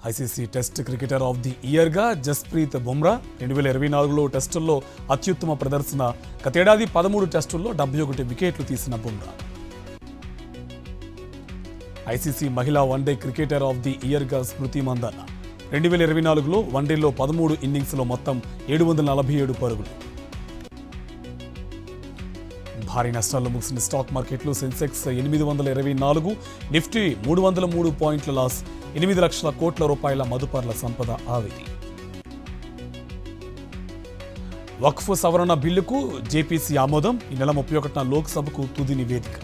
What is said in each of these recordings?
ICC test cricketer of the ఇయర్గా జస్ప్రీత్ బుమ్రా 2024లో టెస్టుల్లో అత్యుత్తమ ప్రదర్శన. గతేడాది 13 టెస్టుల్లో 71 వికెట్లు తీసిన బుమ్రా ఐసీసీ మహిళా వన్డే క్రికెటర్ ఆఫ్ ది ఇయర్గా స్మృతి మందన్న 2024లో వన్డేలో 13 ఇన్నింగ్స్లో మొత్తం 747 పరుగులు. భారీ నష్టాల్లో ముగిసిన స్టాక్ మార్కెట్లు. సెన్సెక్స్ 824, నిఫ్టీ 303 పాయింట్ల లాస్. 8 లక్షల కోట్ల రూపాయల మదుపర్ల సంపద ఆవిరి. వక్ఫ్ సవరణ బిల్లుకు జేపీసీ ఆమోదం. ఈ నెల 31న లోక్సభకు తుది నివేదిక.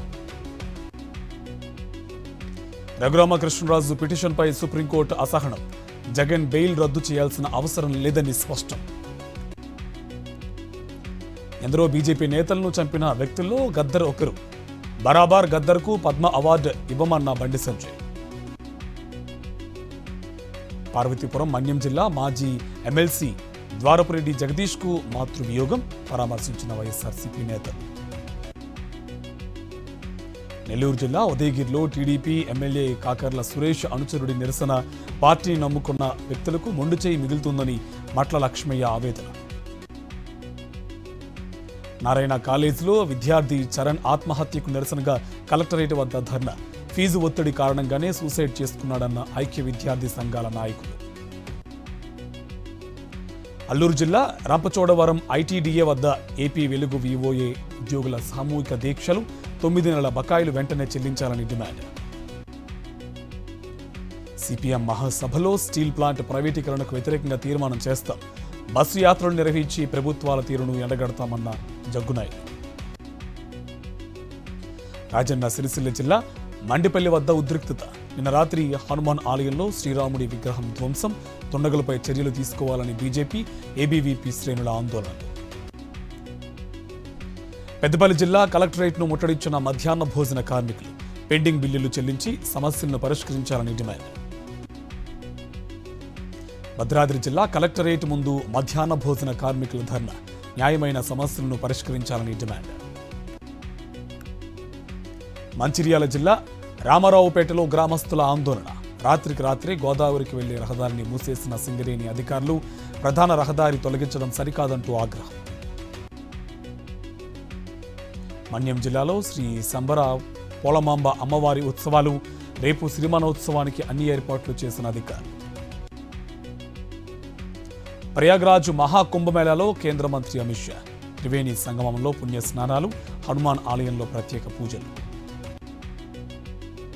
రఘురామకృష్ణరాజు పిటిషన్పై సుప్రీంకోర్టు అసహనం. జగన్ బెయిల్ రద్దు చేయాల్సిన అవసరం లేదని స్పష్టం. ఎందరో బీజేపీ నేతలను చంపిన వ్యక్తుల్లో గద్దర్ ఒకరు. బరాబార్ గద్దర్కు పద్మ అవార్డు ఇవ్వమన్న బండి సంజయ్. పార్వతీపురం మన్యం జిల్లా మాజీ ఎమ్మెల్సీ ద్వారపురెడ్డి జగదీష్కు మాతృవియోగం. పరామర్శించిన వైఎస్ఆర్సీపీ నేతలు. నెల్లూరు జిల్లా ఉదయగిరిలో టీడీపీ ఎమ్మెల్యే కాకర్ల సురేష్ అనుచరుడి నిరసన. పార్టీని నమ్ముకున్న వ్యక్తులకు మొండు చేయి మిగులుతుందని మట్ల లక్ష్మయ్య ఆవేదన. నారాయణ కాలేజీలో విద్యార్థి చరణ్ ఆత్మహత్యకు నిరసనగా కలెక్టరేట్ వద్ద ధర్నా. ఫీజు ఒత్తిడి కారణంగానే సూసైడ్ చేసుకున్నాడన్న ఐక్య విద్యార్థి సంఘాల నాయకులు. అల్లూరు జిల్లా రంపచోడవరం ఐటీడీఏ వద్ద ఏపీ వెలుగు వివోఏ ఉద్యోగుల సామూహిక దీక్షలు. 9 నెలల బకాయిలు వెంటనే చెల్లించాలని డిమాండ్. సిపిఎం మహాసభలో స్టీల్ ప్లాంట్ ప్రైవేటీకరణకు వ్యతిరేకంగా తీర్మానం చేస్తాం. బస్సు యాత్రలు నిర్వహించి ప్రభుత్వాల తీరును ఎండగడతామన్న జగ్గునాయక్. రాజన్న సిరిసిల్ల జిల్లా మండిపల్లి వద్ద ఉద్రిక్తత. నిన్న రాత్రి హనుమాన్ ఆలయంలో శ్రీరాముడి విగ్రహం ధ్వంసం. దుండగులపై చర్యలు తీసుకోవాలని బీజేపీ, ఏబీవీపీ శ్రేణుల ఆందోళన. పెద్దపల్లి జిల్లా కలెక్టరేట్ను ముట్టడించిన మధ్యాహ్న భోజన కార్మికులు. పెండింగ్ బిల్లులు చెల్లించి సమస్యలను పరిష్కరించాలని డిమాండ్. భద్రాద్రి జిల్లా కలెక్టరేట్ ముందు మధ్యాహ్న భోజన కార్మికుల ధర్నా. న్యాయమైన సమస్యలను పరిష్కరించాలని డిమాండ్. మంచిర్యాల జిల్లా రామారావుపేటలో గ్రామస్తుల ఆందోళన. రాత్రికి రాత్రే గోదావరికి వెళ్లే రహదారిని మూసేసిన సింగరేణి అధికారులు. ప్రధాన రహదారి తొలగించడం సరికాదంటూ ఆగ్రహం. మన్యం జిల్లాలో శ్రీ సంబర పోలమాంబ అమ్మవారి ఉత్సవాలు. రేపు సిరిమానోత్సవానికి అన్ని ఏర్పాట్లు చేసిన అధికారులు. ప్రయాగ్రాజ్ మహాకుంభమేళాలో కేంద్ర మంత్రి అమిత్ షా. త్రివేణి సంగమంలో పుణ్య స్నానాలు. హనుమాన్ ఆలయంలో ప్రత్యేక పూజలు.